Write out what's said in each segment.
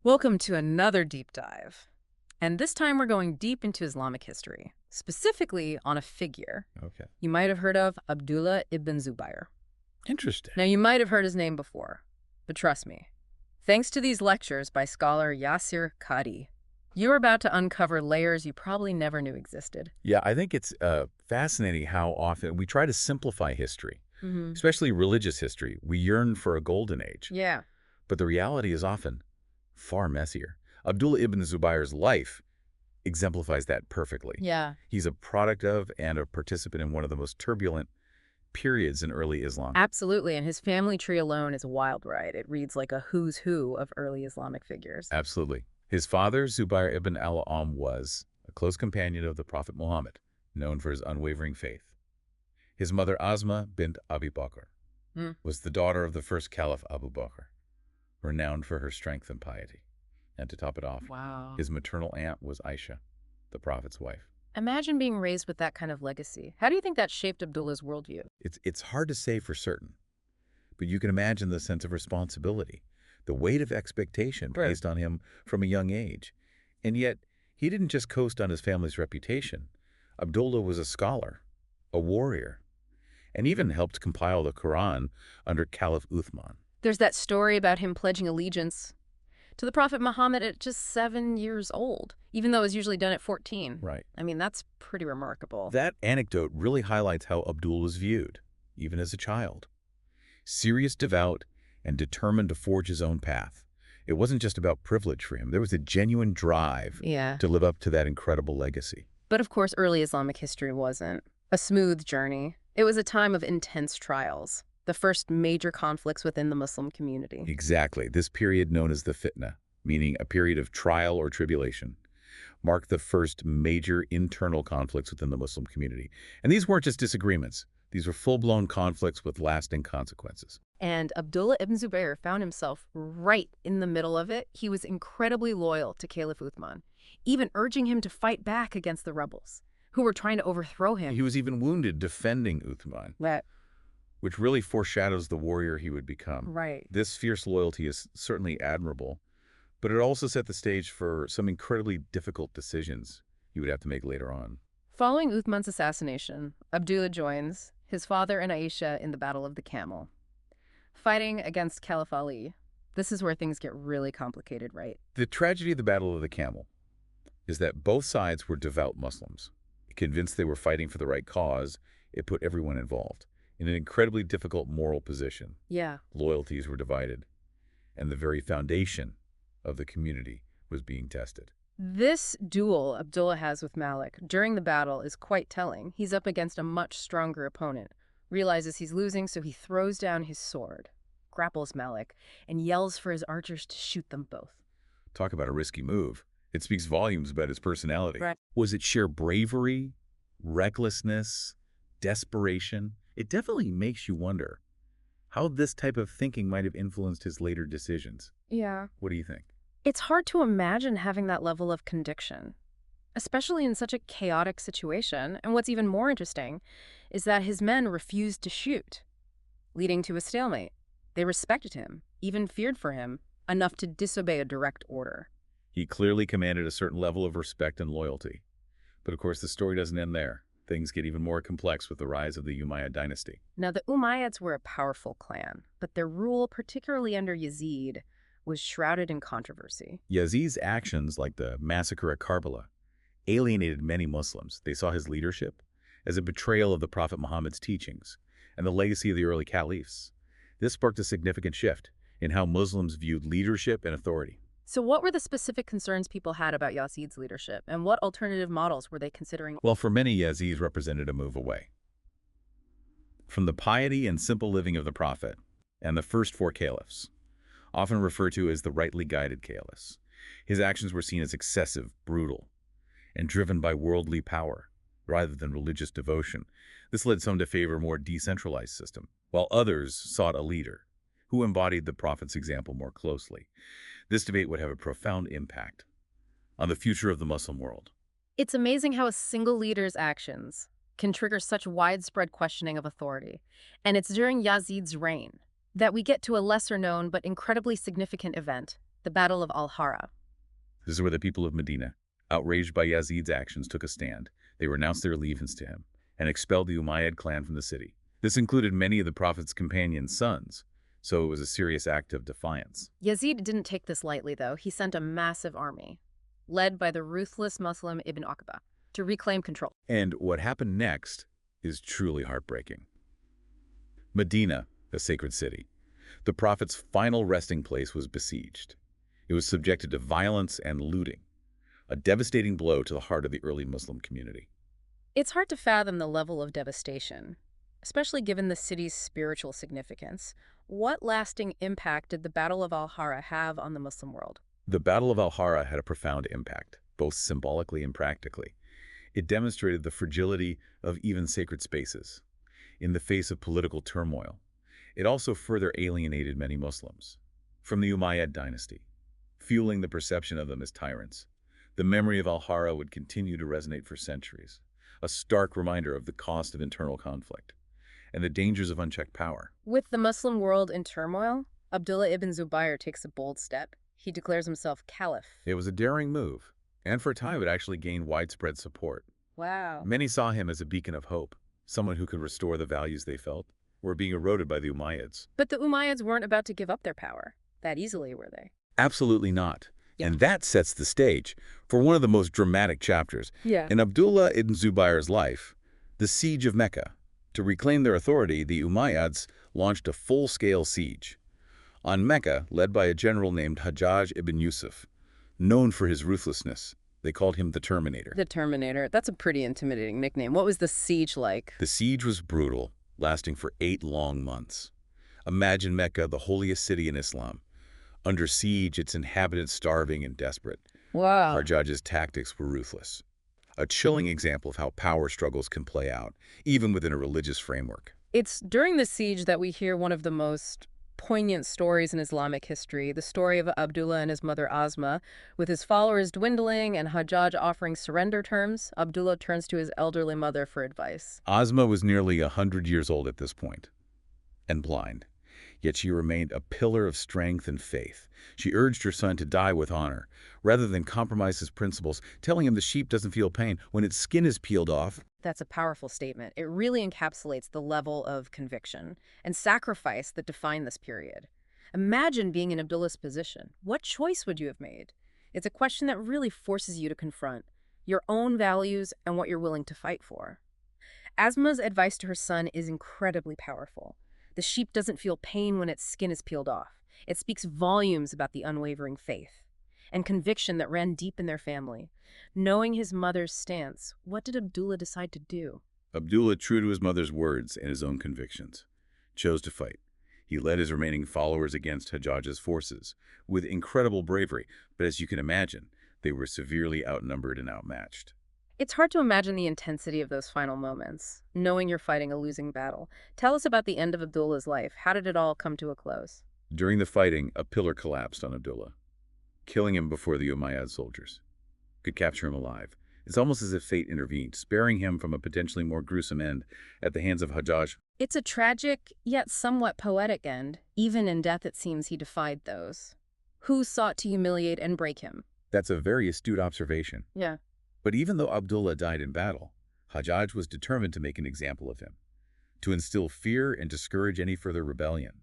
Welcome to another deep dive. And this time we're going deep into Islamic history, specifically on a figure Okay. you might have heard of, Abdullah ibn Zubayr. Interesting. Now, you might have heard his name before, but trust me, thanks to these lectures by scholar Yasir Qadhi, you're about to uncover layers you probably never knew existed. Yeah, I think it's fascinating how often we try to simplify history, Mm-hmm. especially religious history. We yearn for a golden age, Yeah. but the reality is often far messier. Abdullah ibn Zubayr's life exemplifies that perfectly. Yeah. He's a product of and a participant in one of the most turbulent periods in early Islam. Absolutely, and his family tree alone is a wild ride. It reads like a who's who of early Islamic figures. Absolutely. His father, Zubayr ibn al-Awwam, was a close companion of the Prophet Muhammad, known for his unwavering faith. His mother, Asma, bint Bakr, Hmm. was the daughter of the first Caliph Abu Bakr, renowned for her strength and piety. And to top it off, Wow. his maternal aunt was Aisha, the Prophet's wife. Imagine being raised with that kind of legacy. How do you think that shaped Abdullah's worldview? It's hard to say for certain, but you can imagine the sense of responsibility, the weight of expectation Right. placed on him from a young age. And yet, he didn't just coast on his family's reputation. Abdullah was a scholar, a warrior, and even helped compile the Quran under Caliph Uthman. There's that story about him pledging allegiance to the Prophet Muhammad at just 7 years old, even though it was usually done at 14. Right. I mean, that's pretty remarkable. That anecdote really highlights how Abdul was viewed, even as a child. Serious, devout, and determined to forge his own path. It wasn't just about privilege for him. There was a genuine drive Yeah. to live up to that incredible legacy. But of course, early Islamic history wasn't a smooth journey. It was a time of intense trials, the first major conflicts within the Muslim community. Exactly. This period, known as the fitna, meaning a period of trial or tribulation, marked the first major internal conflicts within the Muslim community. And these weren't just disagreements. These were full-blown conflicts with lasting consequences. And Abdullah ibn Zubayr found himself right in the middle of it. He was incredibly loyal to Caliph Uthman, even urging him to fight back against the rebels who were trying to overthrow him. He was even wounded defending Uthman, That, which really foreshadows the warrior he would become. right. This fierce loyalty is certainly admirable, but it also set the stage for some incredibly difficult decisions he would have to make later on. Following Uthman's assassination, Abdullah joins his father and Aisha in the Battle of the Camel, fighting against Caliph Ali. This is where things get really complicated, right? The tragedy of the Battle of the Camel is that both sides were devout Muslims. Convinced they were fighting for the right cause, it put everyone involved in an incredibly difficult moral position. Yeah. Loyalties were divided, and the very foundation of the community was being tested. This duel Abdullah has with Malik during the battle is quite telling. He's up against a much stronger opponent, realizes he's losing, so he throws down his sword, grapples Malik, and yells for his archers to shoot them both. Talk about a risky move. It speaks volumes about his personality. Right. Was it sheer bravery, recklessness, desperation? It definitely makes you wonder how this type of thinking might have influenced his later decisions. Yeah. What do you think? It's hard to imagine having that level of conviction, especially in such a chaotic situation. And what's even more interesting is that his men refused to shoot, leading to a stalemate. They respected him, even feared for him, enough to disobey a direct order. He clearly commanded a certain level of respect and loyalty. But of course, the story doesn't end there. Things get even more complex with the rise of the Umayyad dynasty. Now, the Umayyads were a powerful clan, but their rule, particularly under Yazid, was shrouded in controversy. Yazid's actions, like the massacre at Karbala, alienated many Muslims. They saw his leadership as a betrayal of the Prophet Muhammad's teachings and the legacy of the early caliphs. This sparked a significant shift in how Muslims viewed leadership and authority. So what were the specific concerns people had about Yazid's leadership, and what alternative models were they considering? Well, for many, Yazid represented a move away from the piety and simple living of the Prophet and the first four caliphs, often referred to as the rightly guided caliphs. His actions were seen as excessive, brutal, and driven by worldly power rather than religious devotion. This led some to favor a more decentralized system, while others sought a leader who embodied the Prophet's example more closely. This debate would have a profound impact on the future of the Muslim world. It's amazing how a single leader's actions can trigger such widespread questioning of authority. And it's during Yazid's reign that we get to a lesser-known but incredibly significant event, The Battle of Al-Hara. This is where the people of Medina, outraged by Yazid's actions, took a stand. They renounced their allegiance to him and expelled the Umayyad clan from the city. This included many of the Prophet's companions' sons, so it was a serious act of defiance. Yazid didn't take this lightly, though. He sent a massive army, led by the ruthless Muslim Ibn Uqba, to reclaim control. And what happened next is truly heartbreaking. Medina, a sacred city, the Prophet's final resting place, was besieged. It was subjected to violence and looting, a devastating blow to the heart of the early Muslim community. It's hard to fathom the level of devastation, especially given the city's spiritual significance. What lasting impact did the Battle of Al-Hara have on the Muslim world? The Battle of Al-Hara had a profound impact, both symbolically and practically. It demonstrated the fragility of even sacred spaces in the face of political turmoil. It also further alienated many Muslims from the Umayyad dynasty, fueling the perception of them as tyrants. The memory of Al-Hara would continue to resonate for centuries, a stark reminder of the cost of internal conflict and the dangers of unchecked power. With the Muslim world in turmoil, Abdullah ibn Zubayr takes a bold step. He declares himself caliph. It was a daring move, and for a time it actually gained widespread support. Wow. Many saw him as a beacon of hope, someone who could restore the values they felt were being eroded by the Umayyads. But the Umayyads weren't about to give up their power that easily, were they? Absolutely not. Yeah. And that sets the stage for one of the most dramatic chapters in Abdullah ibn Zubayr's life, the Siege of Mecca. To reclaim their authority, the Umayyads launched a full-scale siege on Mecca, led by a general named Hajjaj ibn Yusuf, known for his ruthlessness. They called him the Terminator. The Terminator. That's a pretty intimidating nickname. What was the siege like? The siege was brutal, lasting for 8 long months. Imagine Mecca, the holiest city in Islam, under siege, its inhabitants starving and desperate. Wow. Hajjaj's tactics were ruthless. A chilling example of how power struggles can play out, even within a religious framework. It's during the siege that we hear one of the most poignant stories in Islamic history, the story of Abdullah and his mother Asma. With his followers dwindling and Hajjaj offering surrender terms, Abdullah turns to his elderly mother for advice. Asma was nearly 100 years old at this point, and blind. Yet she remained a pillar of strength and faith. She urged her son to die with honor, rather than compromise his principles, telling him the sheep doesn't feel pain when its skin is peeled off. That's a powerful statement. It really encapsulates the level of conviction and sacrifice that define this period. Imagine being in Abdullah's position. What choice would you have made? It's a question that really forces you to confront your own values and what you're willing to fight for. Asma's advice to her son is incredibly powerful. The sheep doesn't feel pain when its skin is peeled off. It speaks volumes about the unwavering faith and conviction that ran deep in their family. Knowing his mother's stance, what did Abdullah decide to do? Abdullah, true to his mother's words and his own convictions, chose to fight. He led his remaining followers against Hajjaj's forces with incredible bravery, but as you can imagine, they were severely outnumbered and outmatched. It's hard to imagine the intensity of those final moments, knowing you're fighting a losing battle. Tell us about the end of Abdullah's life. How did it all come to a close? During the fighting, a pillar collapsed on Abdullah, killing him before the Umayyad soldiers could capture him alive. It's almost as if fate intervened, sparing him from a potentially more gruesome end at the hands of Hajjaj. It's a tragic, yet somewhat poetic end. Even in death, it seems he defied those who sought to humiliate and break him. That's a very astute observation. Yeah. But even though Abdullah died in battle, Hajjaj was determined to make an example of him, to instill fear and discourage any further rebellion.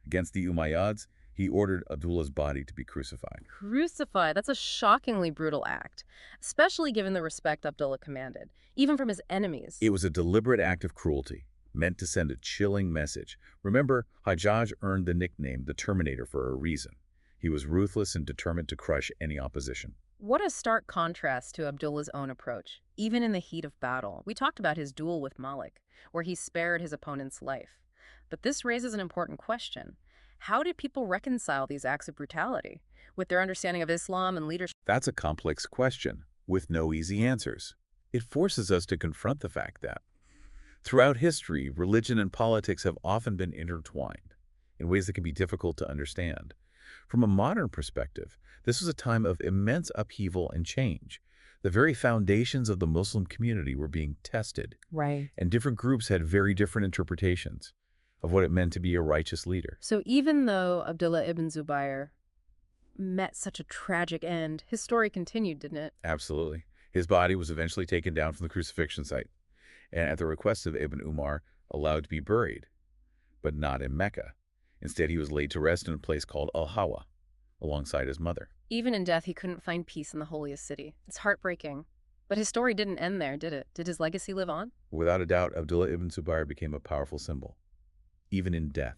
Against the Umayyads, he ordered Abdullah's body to be crucified. Crucified? That's a shockingly brutal act, especially given the respect Abdullah commanded, even from his enemies. It was a deliberate act of cruelty, meant to send a chilling message. Remember, Hajjaj earned the nickname the Terminator for a reason. He was ruthless and determined to crush any opposition. What a stark contrast to Abdullah's own approach, even in the heat of battle. We talked about his duel with Malik, where he spared his opponent's life. But this raises an important question. How did people reconcile these acts of brutality with their understanding of Islam and leadership? That's a complex question with no easy answers. It forces us to confront the fact that throughout history, religion and politics have often been intertwined in ways that can be difficult to understand. From a modern perspective, this was a time of immense upheaval and change. The very foundations of the Muslim community were being tested. Right. And different groups had very different interpretations of what it meant to be a righteous leader. So even though Abdullah ibn Zubayr met such a tragic end. His story continued, didn't it? Absolutely. His body was eventually taken down from the crucifixion site, and at the request of Ibn Umar, allowed to be buried, but not in Mecca. Instead, he was laid to rest in a place called Al-Hawa, alongside his mother. Even in death, he couldn't find peace in the holiest city. It's heartbreaking. But his story didn't end there, did it? Did his legacy live on? Without a doubt, Abdullah ibn Zubayr became a powerful symbol, even in death.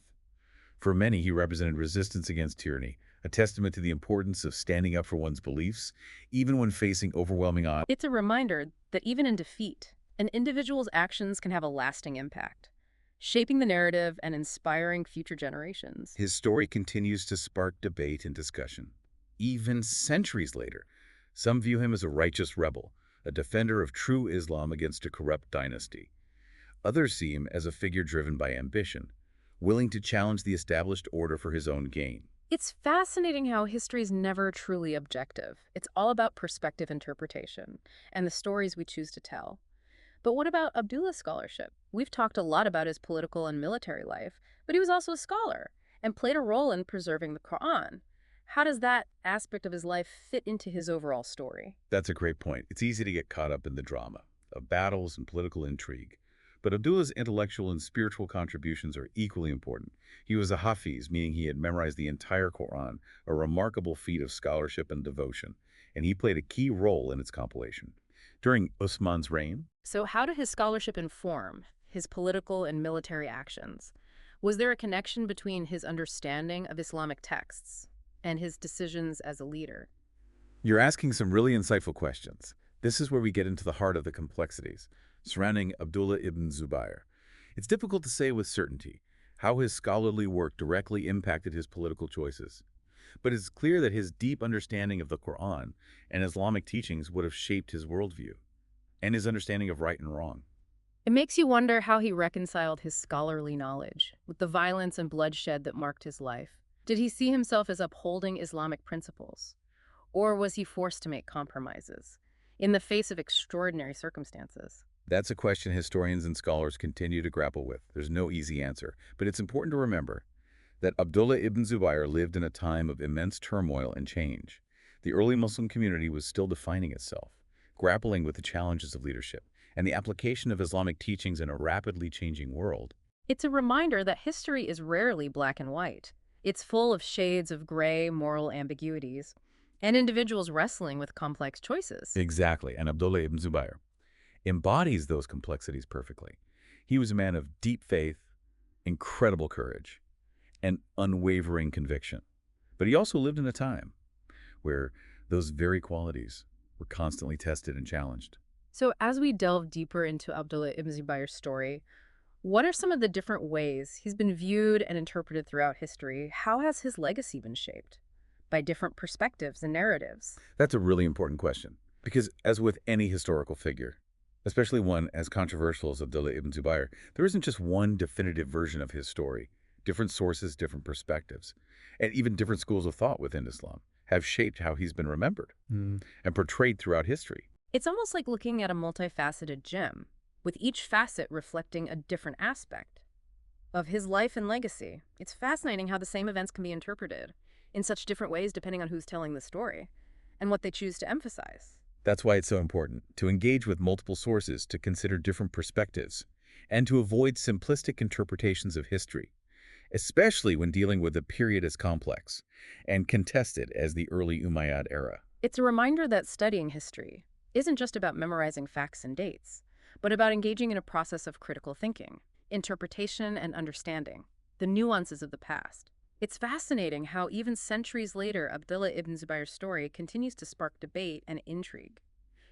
For many, he represented resistance against tyranny, a testament to the importance of standing up for one's beliefs, even when facing overwhelming odds. It's a reminder that even in defeat, an individual's actions can have a lasting impact, shaping the narrative and inspiring future generations. His story continues to spark debate and discussion. Even centuries later, some view him as a righteous rebel, a defender of true Islam against a corrupt dynasty. Others see him as a figure driven by ambition, willing to challenge the established order for his own gain. It's fascinating how history is never truly objective. It's all about perspective interpretation and the stories we choose to tell. But what about Abdullah's scholarship? We've talked a lot about his political and military life, but he was also a scholar and played a role in preserving the Quran. How does that aspect of his life fit into his overall story? That's a great point. It's easy to get caught up in the drama of battles and political intrigue. But Abdullah's intellectual and spiritual contributions are equally important. He was a hafiz, meaning he had memorized the entire Quran, a remarkable feat of scholarship and devotion, and he played a key role in its compilation. During Usman's reign, So how did his scholarship inform his political and military actions? Was there a connection between his understanding of Islamic texts and his decisions as a leader? you're asking some really insightful questions. This is where we get into the heart of the complexities surrounding Abdullah ibn Zubayr. It's difficult to say with certainty how his scholarly work directly impacted his political choices. But it's clear that his deep understanding of the Quran and Islamic teachings would have shaped his worldview and his understanding of right and wrong. It makes you wonder how he reconciled his scholarly knowledge with the violence and bloodshed that marked his life. Did he see himself as upholding Islamic principles? Or was he forced to make compromises in the face of extraordinary circumstances? That's a question historians and scholars continue to grapple with. There's no easy answer, but it's important to remember that Abdullah ibn Zubayr lived in a time of immense turmoil and change. The early Muslim community was still defining itself, grappling with the challenges of leadership and the application of Islamic teachings in a rapidly changing world. It's a reminder that history is rarely black and white. It's full of shades of gray moral ambiguities and individuals wrestling with complex choices. Exactly, and Abdullah ibn Zubayr embodies those complexities perfectly. He was a man of deep faith, incredible courage, and unwavering conviction. But he also lived in a time where those very qualities were constantly tested and challenged. So as we delve deeper into Abdullah ibn Zubayr's story, what are some of the different ways he's been viewed and interpreted throughout history? How has his legacy been shaped by different perspectives and narratives? That's a really important question, because as with any historical figure, especially one as controversial as Abdullah ibn Zubayr, there isn't just one definitive version of his story. Different sources, different perspectives, and even different schools of thought within Islam have shaped how he's been remembered and portrayed throughout history. It's almost like looking at a multifaceted gem, with each facet reflecting a different aspect of his life and legacy. It's fascinating how the same events can be interpreted in such different ways depending on who's telling the story and what they choose to emphasize. That's why it's so important to engage with multiple sources, to consider different perspectives, and to avoid simplistic interpretations of history, especially when dealing with a period as complex and contested as the early Umayyad era. It's a reminder that studying history isn't just about memorizing facts and dates, but about engaging in a process of critical thinking, interpretation, and understanding the nuances of the past. It's fascinating how even centuries later, Abdullah ibn Zubayr's story continues to spark debate and intrigue.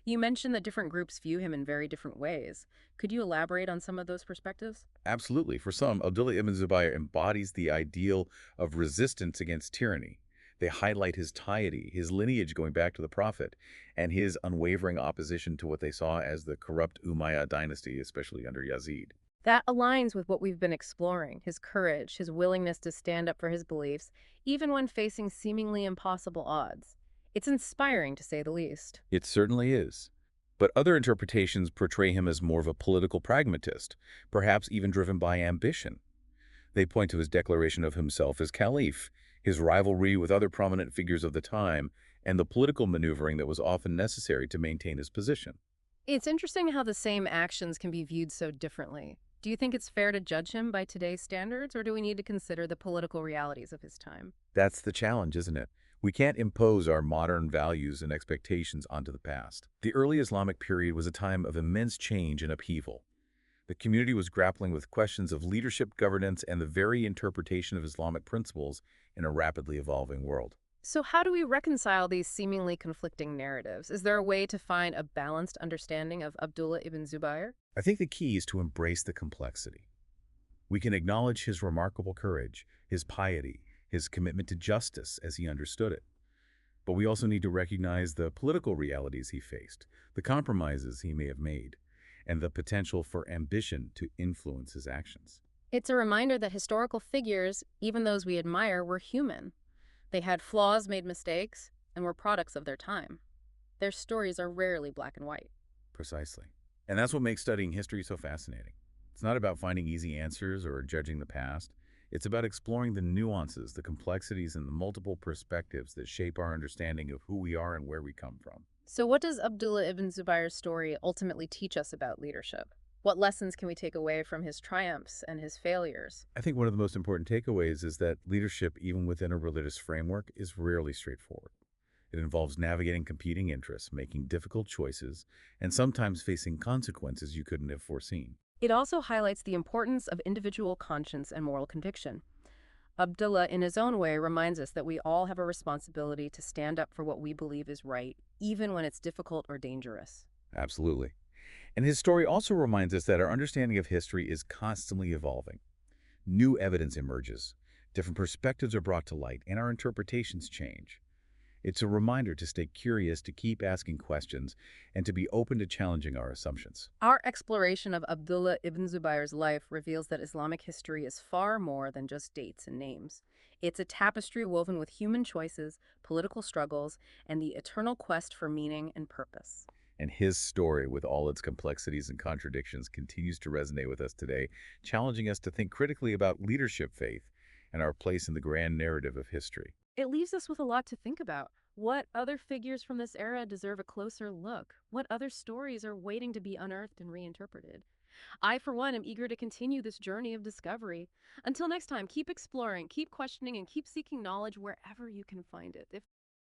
You mentioned that different groups view him in very different ways. Could you elaborate on some of those perspectives? Absolutely. For some, Abdullah ibn Zubayr embodies the ideal of resistance against tyranny. They highlight his piety, his lineage going back to the Prophet, and his unwavering opposition to what they saw as the corrupt Umayyad dynasty, especially under Yazid. That aligns with what we've been exploring, his courage, his willingness to stand up for his beliefs, even when facing seemingly impossible odds. It's inspiring, to say the least. It certainly is. But other interpretations portray him as more of a political pragmatist, perhaps even driven by ambition. They point to his declaration of himself as caliph, his rivalry with other prominent figures of the time, and the political maneuvering that was often necessary to maintain his position. It's interesting how the same actions can be viewed so differently. Do you think it's fair to judge him by today's standards, or do we need to consider the political realities of his time? That's the challenge, isn't it? We can't impose our modern values and expectations onto the past. The early Islamic period was a time of immense change and upheaval. The community was grappling with questions of leadership, governance, and the very interpretation of Islamic principles in a rapidly evolving world. So, how do we reconcile these seemingly conflicting narratives? Is there a way to find a balanced understanding of Abdullah ibn Zubayr? I think the key is to embrace the complexity. We can acknowledge his remarkable courage, his piety, his commitment to justice as he understood it. But we also need to recognize the political realities he faced, the compromises he may have made, and the potential for ambition to influence his actions. It's a reminder that historical figures, even those we admire, were human. They had flaws, made mistakes, and were products of their time. Their stories are rarely black and white. Precisely. And that's what makes studying history so fascinating. It's not about finding easy answers or judging the past. It's about exploring the nuances, the complexities, and the multiple perspectives that shape our understanding of who we are and where we come from. So, what does Abdullah ibn Zubayr's story ultimately teach us about leadership? What lessons can we take away from his triumphs and his failures? I think one of the most important takeaways is that leadership, even within a religious framework, is rarely straightforward. It involves navigating competing interests, making difficult choices, and sometimes facing consequences you couldn't have foreseen. It also highlights the importance of individual conscience and moral conviction. Abdullah, in his own way, reminds us that we all have a responsibility to stand up for what we believe is right, even when it's difficult or dangerous. Absolutely. And his story also reminds us that our understanding of history is constantly evolving. New evidence emerges, different perspectives are brought to light, and our interpretations change. It's a reminder to stay curious, to keep asking questions, and to be open to challenging our assumptions. Our exploration of Abdullah ibn Zubayr's life reveals that Islamic history is far more than just dates and names. It's a tapestry woven with human choices, political struggles, and the eternal quest for meaning and purpose. And his story, with all its complexities and contradictions, continues to resonate with us today, challenging us to think critically about leadership, faith, and our place in the grand narrative of history. It leaves us with a lot to think about. What other figures from this era deserve a closer look? What other stories are waiting to be unearthed and reinterpreted? I, for one, am eager to continue this journey of discovery. Until next time, keep exploring, keep questioning, and keep seeking knowledge wherever you can find it. If